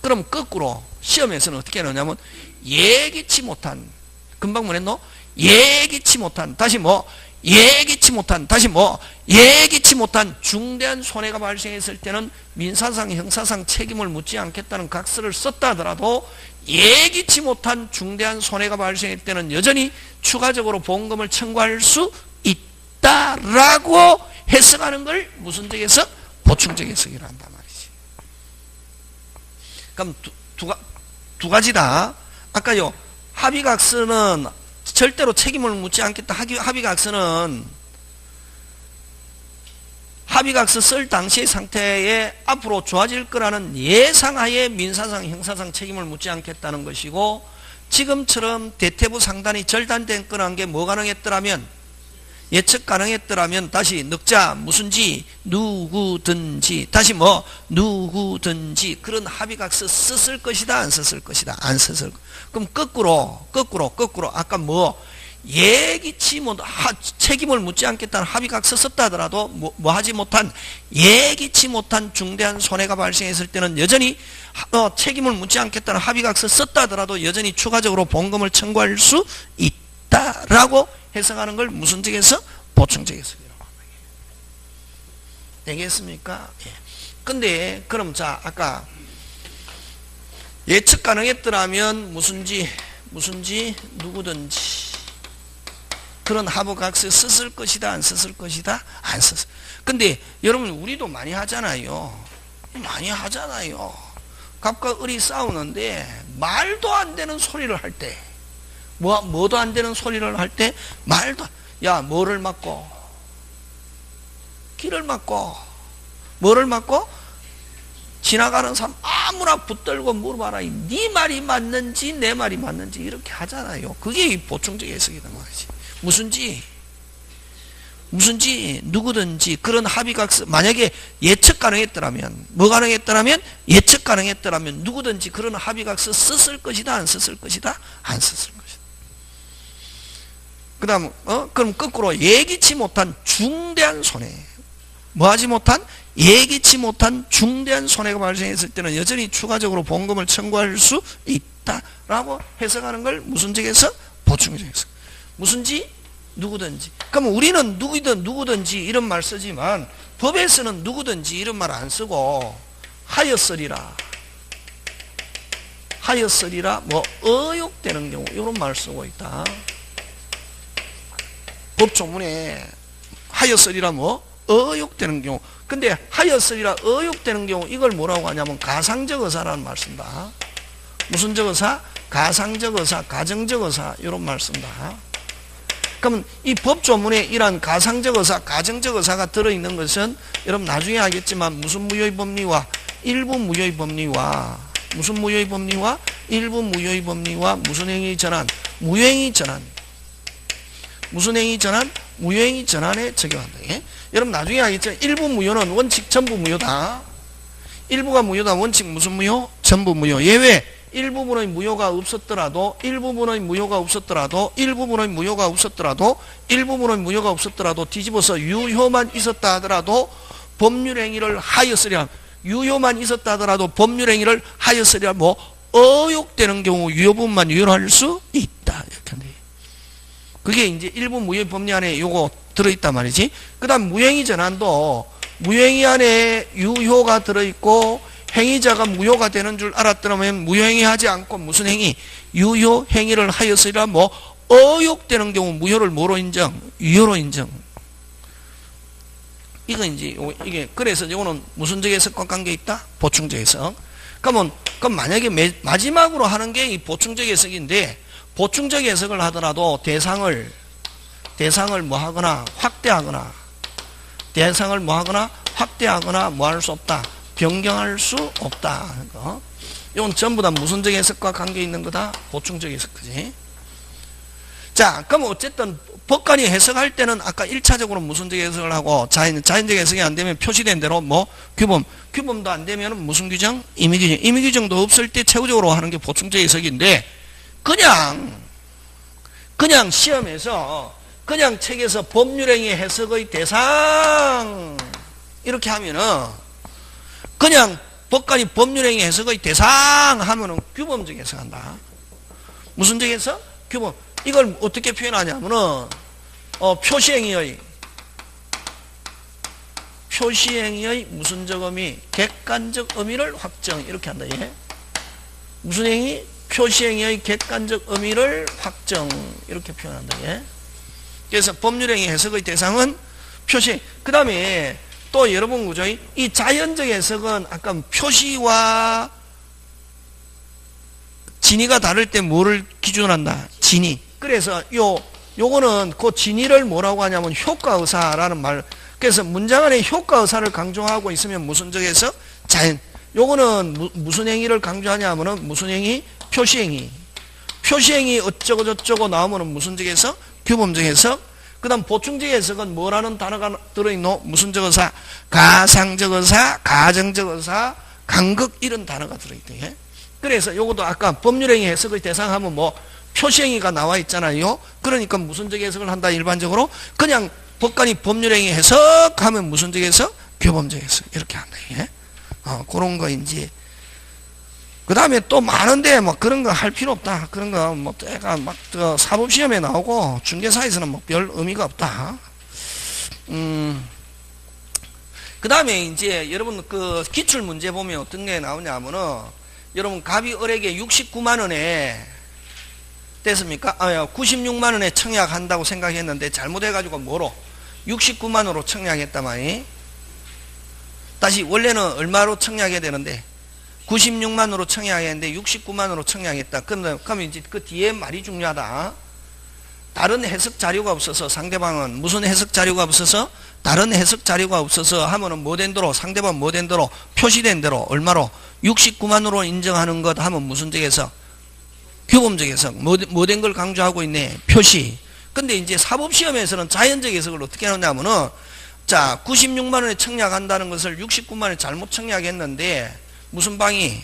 그럼 거꾸로 시험에서는 어떻게 하느냐면 예기치 못한, 금방 뭐랬노? 예기치 못한, 다시 뭐 예기치 못한, 다시 뭐 예기치 못한 중대한 손해가 발생했을 때는 민사상, 형사상 책임을 묻지 않겠다는 각서를 썼다 하더라도 예기치 못한 중대한 손해가 발생할 때는 여전히 추가적으로 보험금을 청구할 수 있다. 있다라고 해석하는 걸 무슨적 해석? 보충적 해석이라 한단 말이지. 그럼 두 가지다. 아까요, 합의각서는 절대로 책임을 묻지 않겠다. 합의각서는 합의각서 쓸 당시의 상태에 앞으로 좋아질 거라는 예상하에 민사상, 형사상 책임을 묻지 않겠다는 것이고, 지금처럼 대퇴부 상단이 절단된 거라는 게 뭐 가능했더라면, 예측 가능했더라면 다시 넉자 무슨지 누구든지 다시 뭐 누구든지 그런 합의각서 썼을 것이다 안 썼을 것이다 안 썼을 것이다. 그럼 거꾸로 아까 뭐 예기치 못 책임을 묻지 않겠다는 합의각서 썼다 하더라도 뭐 하지 못한 예기치 못한 중대한 손해가 발생했을 때는 여전히 책임을 묻지 않겠다는 합의각서 썼다 하더라도 여전히 추가적으로 본금을 청구할 수 있다라고 해석하는 걸 무슨적 해석? 보충적 해석이라고 합니다. 되겠습니까? 예. 근데 그럼 자 아까 예측 가능했더라면 무슨지 누구든지 그런 합의각서 썼을 것이다 안 썼을 것이다 안 썼을. 근데 여러분 우리도 많이 하잖아요. 갑과 을이 싸우는데 말도 안 되는 소리를 할 때 뭐도 안 되는 소리를 할 때 말도 야 뭐를 막고 길을 막고 뭐를 막고 지나가는 사람 아무나 붙들고 물어봐라. 네 말이 맞는지 내 말이 맞는지 이렇게 하잖아요. 그게 이 보충적 해석이란 말이지. 무슨지 누구든지 그런 합의각서 만약에 예측 가능했더라면 뭐 가능했더라면 예측 가능했더라면 누구든지 그런 합의각서 썼을 것이다 안 썼을 것이다 안 썼을 것이다. 그 다음 그럼 거꾸로 예기치 못한 중대한 손해 뭐하지 못한 예기치 못한 중대한 손해가 발생했을 때는 여전히 추가적으로 본금을 청구할 수 있다라고 해석하는 걸 무슨적 해석? 보충적 해석. 무슨지 누구든지. 그럼 우리는 누구든지 이런 말 쓰지만 법에서는 누구든지 이런 말 안 쓰고 하였으리라 뭐 의혹되는 경우 이런 말 쓰고 있다. 법조문에 하였으리라 뭐 의혹되는 경우. 근데 하였으리라 의혹되는 경우 이걸 뭐라고 하냐면 가상적 의사라는 말 쓴다. 무슨적 의사? 가상적 의사, 가정적 의사 이런 말 쓴다. 그러면 이 법조문에 이러한 가상적 의사, 가정적 의사가 들어있는 것은 여러분 나중에 알겠지만 무슨 무효의 법리와 일부 무효의 법리와 무슨 무효의 법리와 일부 무효의 법리와 무슨 행위 전환, 무효행위 전환 무슨 행위 전환? 무효행위 전환에 적용한다. 예? 여러분 나중에 알겠죠? 일부 무효는 원칙 전부 무효다. 일부가 무효다. 원칙 무슨 무효? 전부 무효. 예외 일부분의 무효가 없었더라도 뒤집어서 유효만 있었다 하더라도 법률행위를 하였으랴. 유효만 있었다 하더라도 법률행위를 하였으랴. 뭐 의혹되는 경우 유효분만 유효할 수 있다. 이렇게 한다. 그게 이제 일부 무효 법리 안에 요거 들어있단 말이지. 그 다음 무효행위 전환도 무효행위 안에 유효가 들어있고 행위자가 무효가 되는 줄 알았더라면 무효행위 하지 않고 무슨 행위? 유효 행위를 하였으리라. 뭐 의혹되는 경우 무효를 뭐로 인정? 유효로 인정. 이거 이제 이게 그래서 이거는 무슨적 해석과 관계 있다? 보충적 해석. 그럼 만약에 마지막으로 하는 게 이 보충적 해석인데 보충적 해석을 하더라도 대상을 뭐 하거나 확대하거나 뭐 할 수 없다. 변경할 수 없다. 이건 전부 다 무슨적 해석과 관계 있는 거다? 보충적 해석, 그지? 자, 그럼 어쨌든 법관이 해석할 때는 아까 1차적으로 무슨적 해석을 하고 자연적 해석이 안 되면 표시된 대로 뭐 규범도 안 되면 무슨 규정? 임의규정도 없을 때 최후적으로 하는 게 보충적 해석인데 그냥 시험에서 그냥 책에서 법률행위 해석의 대상 이렇게 하면은 그냥 법관이 법률행위 해석의 대상 하면은 규범적 해석한다. 무슨적 해석? 규범. 이걸 어떻게 표현하냐면은 표시행위의 무슨적 의미, 객관적 의미를 확정 이렇게 한다. 예? 무슨 행위? 표시행위의 객관적 의미를 확정 이렇게 표현한다. 예? 그래서 법률행위 해석의 대상은 표시. 그 다음에 또 여러분 그죠? 이 자연적 해석은 아까 표시와 진위가 다를 때 뭐를 기준으로 한다? 진위. 그래서 요거는 그 진위를 뭐라고 하냐면 효과의사라는 말. 그래서 문장 안에 효과의사를 강조하고 있으면 무슨적 해석? 자연. 요거는 무슨 행위를 강조하냐면은 무슨 행위? 표시행위. 표시행위 어쩌고 저쩌고 나오면은 무슨적 해석? 규범적 해석. 그 다음 보충적 해석은 뭐라는 단어가 들어있노? 무슨적 의사? 가상적 의사, 가정적 의사, 간극 이런 단어가 들어있대. 그래서 요것도 아까 법률행위 해석의 대상하면 뭐 표시행위가 나와 있잖아요. 그러니까 무슨적 해석을 한다 일반적으로. 그냥 법관이 법률행위 해석하면 무슨적 해석? 규범적 해석 이렇게 한다. 그런 거인지. 그 다음에 또 많은데 뭐 그런 거 할 필요 없다. 그런 거 뭐 때가 막 사법시험에 나오고 중개사에서는 뭐 별 의미가 없다. 그 다음에 이제 여러분 그 기출 문제 보면 어떤 게 나오냐면은 여러분 갑이 을에게 69만 원에 됐습니까? 96만 원에 청약한다고 생각했는데 잘못해가지고 뭐로? 69만 원으로 청약했단 말이. 다시 원래는 얼마로 청약해야 되는데 96만 원으로 청약했는데 69만 원으로 청약했다. 그러면 이제 그 뒤에 말이 중요하다. 다른 해석 자료가 없어서 상대방은 무슨 해석 자료가 없어서 다른 해석 자료가 없어서 하면은 뭐 된 대로 상대방 뭐 된 대로 표시된 대로 얼마로 69만 원으로 인정하는 것 하면 무슨 적에서 규범적 해석 뭐 된 걸 강조하고 있네. 표시. 근데 이제 사법시험에서는 자연적 해석을 어떻게 하냐면은 자 96만 원에 청약한다는 것을 69만 원에 잘못 청약했는데 무슨 방이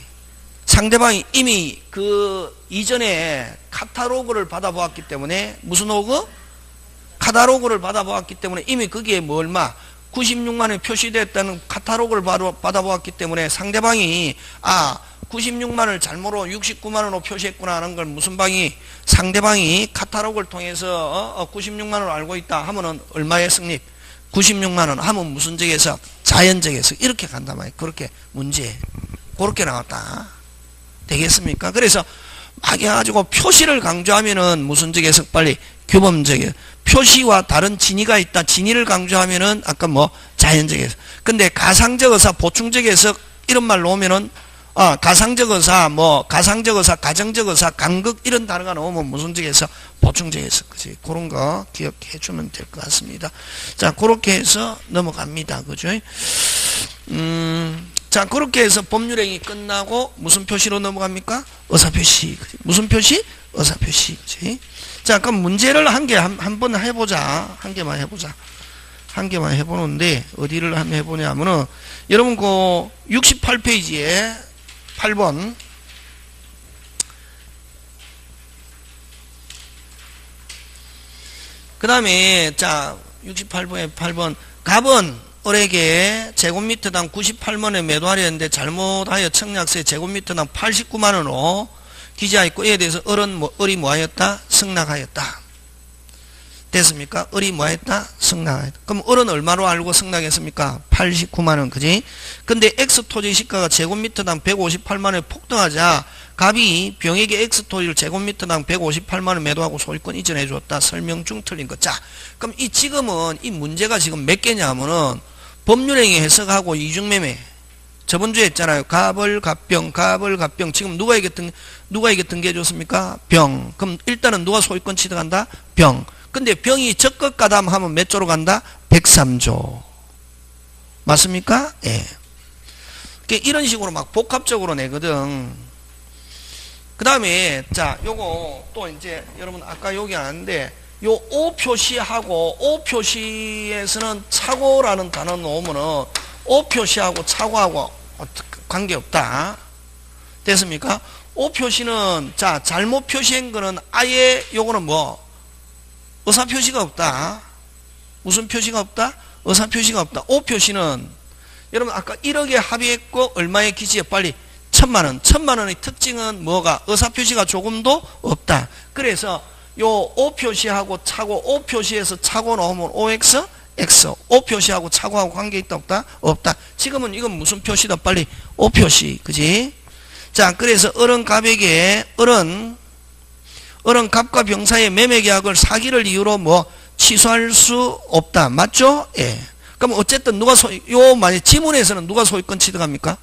상대방이 이미 그 이전에 카탈로그를 받아보았기 때문에 무슨 로그? 카탈로그를 받아보았기 때문에 이미 거기에 뭐 얼마 96만 원에 표시됐다는 카탈로그를 받아보았기 때문에 상대방이 96만 원을 잘못으로 69만 원으로 표시했구나 하는 걸 무슨 방이 상대방이 카탈로그를 통해서 96만 원을 알고 있다 하면은 얼마의 승립? 96만 원 하면 무슨 적에서 자연적에서 이렇게 간단 말이에요. 그렇게 문제 그렇게 나왔다. 되겠습니까? 그래서 막 해가지고 표시를 강조하면은 무슨 적에서 빨리 규범적에 표시와 다른 진위가 있다. 진위를 강조하면은 아까 뭐 자연적에서. 근데 가상적 의사, 보충적 해석 이런 말 놓으면은 가상적 의사, 뭐 가상적 의사, 가정적 의사, 간극 이런 단어가 나오면 무슨 적에서 보충적 해석. 그지? 그런 거 기억해 주면 될 것 같습니다. 자, 그렇게 해서 넘어갑니다. 그죠? 자, 그렇게 해서 법률행위 끝나고 무슨 표시로 넘어갑니까? 의사표시. 그치? 무슨 표시? 의사표시. 그치? 자, 그럼 문제를 한 번 해보자. 한 개만 해보자. 한 개만 해보는데, 어디를 한번 해보냐면은, 여러분, 그 68페이지에 8번. 그 다음에, 자, 68번에 8번. 갑은 을에게 제곱미터당 98만원에 매도하려 했는데 잘못하여 청약세 제곱미터당 89만원으로 기재하였고 이에 대해서 을이 뭐하였다? 승낙하였다. 됐습니까? 을이 뭐하였다? 승낙하였다. 그럼 을은 얼마로 알고 승낙했습니까? 89만원. 그지? 근데 X토지 시가가 제곱미터당 158만원에 폭등하자 갑이 병에게 X토지를 제곱미터당 158만원 매도하고 소유권 이전해 줬다. 설명 중 틀린 것. 자, 그럼 지금은 이 문제가 지금 몇 개냐면은 법률행위 해석하고 이중매매. 저번 주에 했잖아요. 갑을 갑병, 갑을 갑병. 지금 누가에게 등기해 줬습니까? 병. 그럼 일단은 누가 소유권 취득한다? 병. 근데 병이 적극가담하면 몇 조로 간다? 103조. 맞습니까? 예. 이런 식으로 막 복합적으로 내거든. 그 다음에, 자, 요거 또 이제 여러분 아까 여기 아는데, 요 O 표시하고 O 표시에서는 착오라는 단어 놓으면은 O 표시하고 착오하고 관계없다. 됐습니까? O 표시는 자 잘못 표시한 거는 아예 요거는 뭐 의사 표시가 없다. 무슨 표시가 없다? 의사 표시가 없다. O 표시는 여러분 아까 1억에 합의했고 얼마에 기지에 빨리 1000만원. 1000만원의 특징은 뭐가? 의사 표시가 조금도 없다. 그래서 요 O 표시하고 차고 O 표시에서 차고 나오면 OX, X. O 표시하고 차고하고 관계 있다 없다? 없다. 지금은 이건 무슨 표시다? 빨리 O 표시. 그지? 자, 그래서 을은 갑에게 을은 갑과 병 사이의 매매 계약을 사기를 이유로 뭐 취소할 수 없다. 맞죠? 예. 그럼 어쨌든 만약 지문에서는 누가 소유권 취득합니까?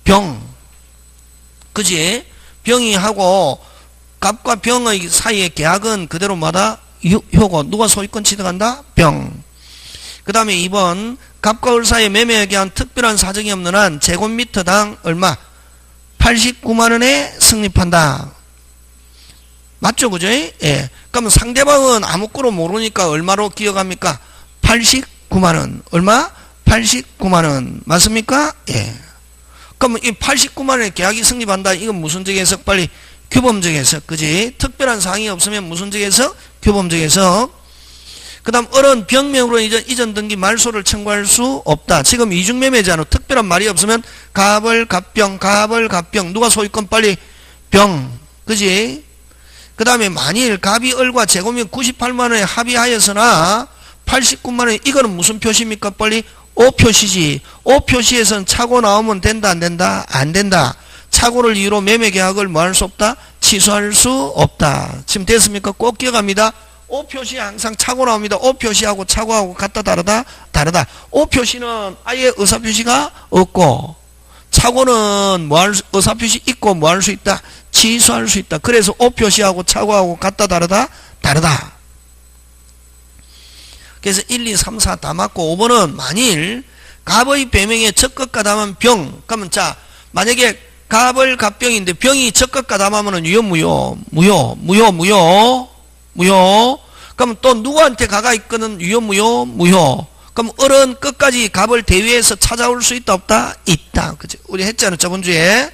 병. 그지? 병이 하고 갑과 병의 사이의 계약은 그대로 마다 효고 누가 소유권 취득한다? 병. 그 다음에 2번 갑과 을 사이의 매매에 대한 특별한 사정이 없는 한 제곱미터당 얼마? 89만원에 승립한다. 맞죠? 그죠? 예. 그러면 상대방은 아무것도 모르니까 얼마로 기억합니까? 89만원. 얼마? 89만원. 맞습니까? 예. 그러면 이 89만원에 계약이 승립한다. 이건 무슨적 해석? 빨리 규범적 해석. 그지? 특별한 사항이 없으면 무슨적 해석? 규범적 해석. 그 다음 을은 병명으로 이전 등기 말소를 청구할 수 없다. 지금 이중매매잖아. 특별한 말이 없으면 갑을 갑병 누가 소유권? 빨리 병. 그지? 그 다음에 만일 갑이 을과 재고면 98만원에 합의하였으나 89만원 이거는 무슨 표시입니까? 빨리 오표시지. 오표시에선 차고 나오면 된다 안 된다? 안 된다. 차고를 이유로 매매계약을 뭐 할 수 없다? 취소할 수 없다. 지금 됐습니까? 꼭 기억합니다. 오표시 항상 차고 나옵니다. 오표시하고 차고하고 같다 다르다? 다르다. 오표시는 아예 의사표시가 없고 차고는 의사표시 있고 뭐 할 수 있다? 취소할 수 있다. 그래서 오표시하고 차고하고 같다 다르다? 다르다. 그래서 1, 2, 3, 4 다 맞고 5번은 만일 갑의 배명에 적극가 담은 병. 그러면 자 만약에 갑을 갑병인데 병이 적극가 담으면 유효 무효. 그럼 또 누구한테 가가 있거든? 유효 무효. 그럼 을은 끝까지 갑을 대위해서 찾아올 수 있다 없다? 있다. 그죠? 우리 했잖아 저번 주에.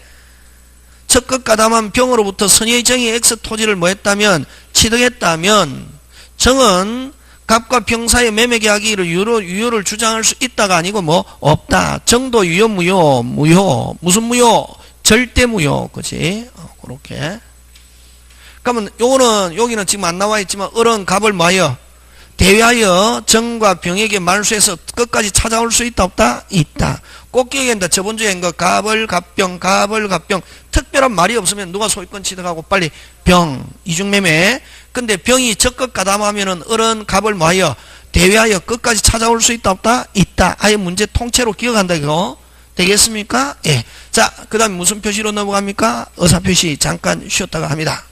적극가 담은 병으로부터 선의의 정의 X 토지를 뭐 했다면? 취득했다면 정은 갑과 병 사이의 매매계약이 유효를 주장할 수 있다가 아니고 뭐 없다. 정도 유효 무효. 무슨 무효? 절대 무효. 그지? 그렇게. 그러면 요거는 여기는 지금 안 나와 있지만 을은 갑을 뭐하여? 대위하여 정과 병에게 말소해서 끝까지 찾아올 수 있다 없다? 있다. 꼭 기억한다. 저번 주에 한 거 갑을 갑병 특별한 말이 없으면 누가 소유권 취득하고 빨리 병 이중매매. 근데 병이 적극 가담하면은 을은 갑을 뭐하여? 대위하여 끝까지 찾아올 수 있다 없다? 있다. 아예 문제 통째로 기억한다 이거. 되겠습니까? 예. 자, 그 다음에 무슨 표시로 넘어갑니까? 의사표시 잠깐 쉬었다가 합니다.